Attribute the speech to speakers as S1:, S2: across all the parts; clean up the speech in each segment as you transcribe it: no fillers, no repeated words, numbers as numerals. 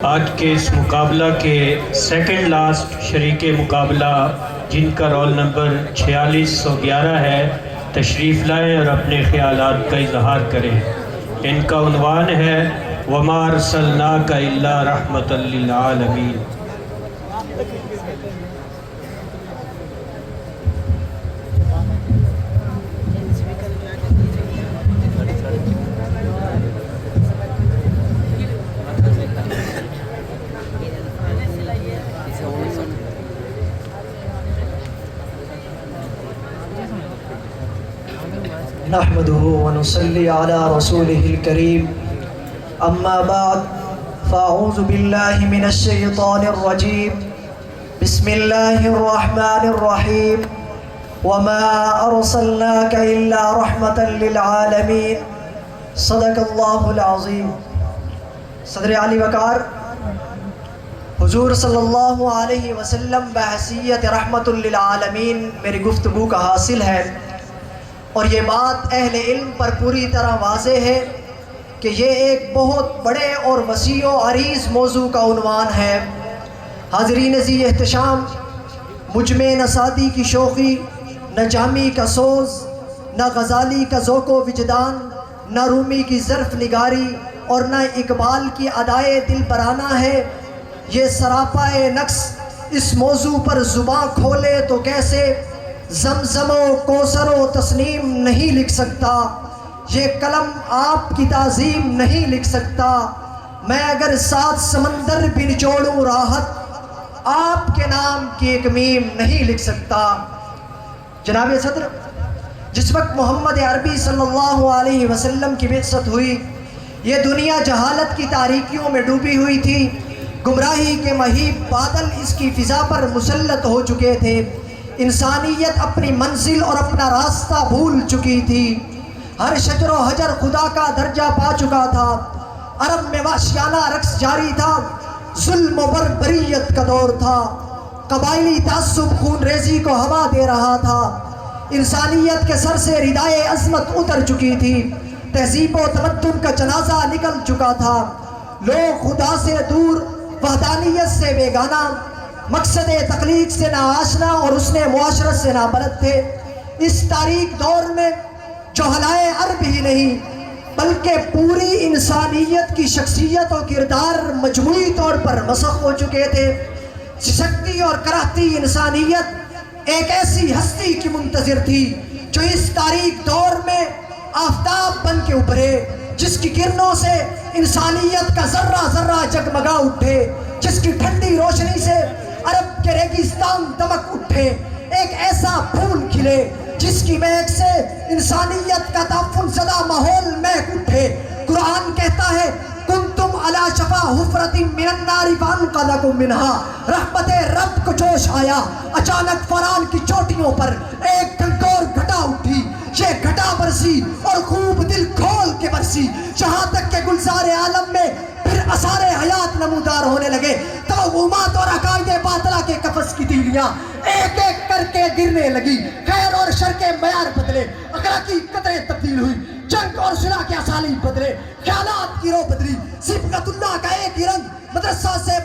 S1: آج کے اس مقابلہ کے سیکنڈ لاسٹ شریک مقابلہ جن کا رول نمبر 4611 ہے تشریف لائیں اور اپنے خیالات کا اظہار کریں۔ ان کا عنوان ہے وَمَا أَرْسَلْنَاكَ إِلَّا رَحْمَةً لِلْعَالَمِينَ۔
S2: نحمده ونصلي على رسوله الكريم اما بعد فاعوذ بالله من الشيطان الرجيم بسم الله الرحمن الرحيم وما ارسلناك الا رحمة للعالمين صدق الله العظيم۔ صدر علی وقار حضور صلی اللہ علیہ وسلم بحیثیت رحمت للعالمین میری گفتگو کا حاصل ہے، اور یہ بات اہل علم پر پوری طرح واضح ہے کہ یہ ایک بہت بڑے اور وسیع و عریض موضوع کا عنوان ہے۔ حاضرین ذی احتشام، مجھ میں نہ سعدی کی شوخی، نہ جامی کا سوز، نہ غزالی کا ذوق و وجدان، نہ رومی کی ظرف نگاری اور نہ اقبال کی ادائے دل برانہ ہے۔ یہ سراپا نقص اس موضوع پر زباں کھولے تو کیسے زمزم و کوثر و تسنیم نہیں لکھ سکتا، یہ قلم آپ کی تعظیم نہیں لکھ سکتا۔ میں اگر 7 سمندر بھی نچوڑوں راحت، آپ کے نام کی ایک میم نہیں لکھ سکتا۔ جناب صدر، جس وقت محمد عربی صلی اللہ علیہ وسلم کی بعثت ہوئی، یہ دنیا جہالت کی تاریکیوں میں ڈوبی ہوئی تھی، گمراہی کے مہیب بادل اس کی فضا پر مسلط ہو چکے تھے، انسانیت اپنی منزل اور اپنا راستہ بھول چکی تھی، ہر شجر و حجر خدا کا درجہ پا چکا تھا، عرب میں وحشیانہ رقص جاری تھا، ظلم و بربریت کا دور تھا، قبائلی تعصب خون ریزی کو ہوا دے رہا تھا، انسانیت کے سر سے ردائے عظمت اتر چکی تھی، تہذیب و تمدن کا جنازہ نکل چکا تھا، لوگ خدا سے دور، وحدانیت سے بیگانہ، مقصد تخلیق سے نا آشنا اور اس نے معاشرت سے نا بلد تھے۔ اس تاریک دور میں جہلائے عرب ہی نہیں بلکہ پوری انسانیت کی شخصیت و کردار مجموعی طور پر مسخ ہو چکے تھے۔ سسکتی اور کراہتی انسانیت ایک ایسی ہستی کی منتظر تھی جو اس تاریک دور میں آفتاب بن کے ابھرے، جس کی کرنوں سے انسانیت کا ذرہ ذرہ جگمگا اٹھے، جس کی ٹھنڈی روشنی سے عرب کے ریگستان دمک اٹھے، ایک ایسا پھول کھلے جس کی مہک سے انسانیت کا تعفن زدہ ماحول مہک اٹھے۔ قرآن کہتا ہے کنتم علی شفا حفرۃ من النار فانقذکم منها، رحمت رب کو جوش آیا، اچانک فران کی چوٹیوں پر ایک ڈھنکور گھٹا اٹھی، یہ گھٹا برسی اور خوب دل کھول کے برسی، جہاں تک کہ گلزار عالم میں پھر اثار حیات نمودار ہونے لگے، توہمات اور عقائد باطلہ کے قفس کی تیلیاں ایک ایک کر کے گرنے لگی، خیر اور شر کے معیار بدلے، اخلاقی قدریں تبدیل ہوئی، جنگ اور صلح کے اسالیب بدلے، خیالات کی رو بدلی، صبغت اللہ کا ایک ہی رنگ، مدرسہ سے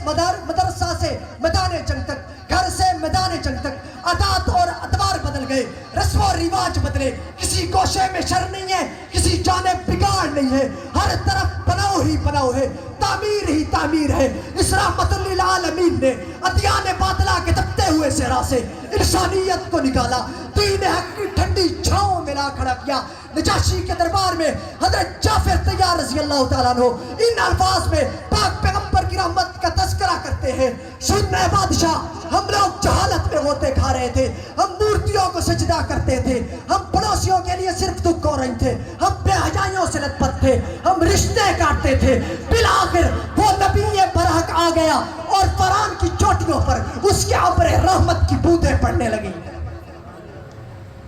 S2: میدان جنگ تک، گھر سے میدان جنگ تک، عادات اور ادوار بدل گئے، رسم و رواج بدلے، کسی گوشے میں شر نہیں ہے، کسی جانب بگاڑ نہیں ہے، ہر طرف بناؤ ہی بناؤ ہے، تعمیر ہی تعمیر ہے۔ اس رحمت للعالمین نے ادیان باطلہ کے دبتے ہوئے صحرا سے انسانیت کو نکالا، دین حق کی ٹھنڈی چھاؤں میں لا کھڑا کیا۔ نجاشی کے دربار میں حضرت جعفر طیار رضی اللہ تعالیٰ عنہ ان الفاظ میں پاک پیغمبر کی رحمت کا تذکرہ کرتے ہیں، سن اے بادشاہ، ہم لوگ جہالت میں غوطے کھا رہے تھے، ہم مورتیوں کو سجدہ کرتے تھے، ہم پڑوسیوں کے لیے صرف دکھ ہو رہی تھے، ہم بے حیائیوں سے لت پت تھے، ہم رشتے کاٹتے تھے، بالآخر وہ نبی برحق آ گیا اور فران کی چوٹیوں پر اس کے ابر رحمت کی بوندیں پڑنے لگی۔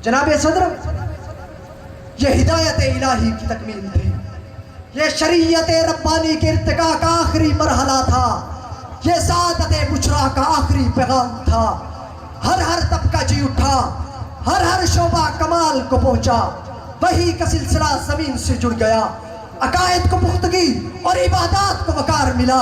S2: جناب صدر، یہ ہدایت الہی کی تکمیل تھی، یہ شریعت ربانی کے ارتقاء کا آخری مرحلہ تھا، یہ سعادت بشریٰ کا آخری پیغام تھا۔ ہر طبقہ جی اٹھا، ہر شعبہ کمال کو پہنچا، وحی کا سلسلہ زمین سے جڑ گیا، عقائد کو پختگی اور عبادات کو وقار ملا،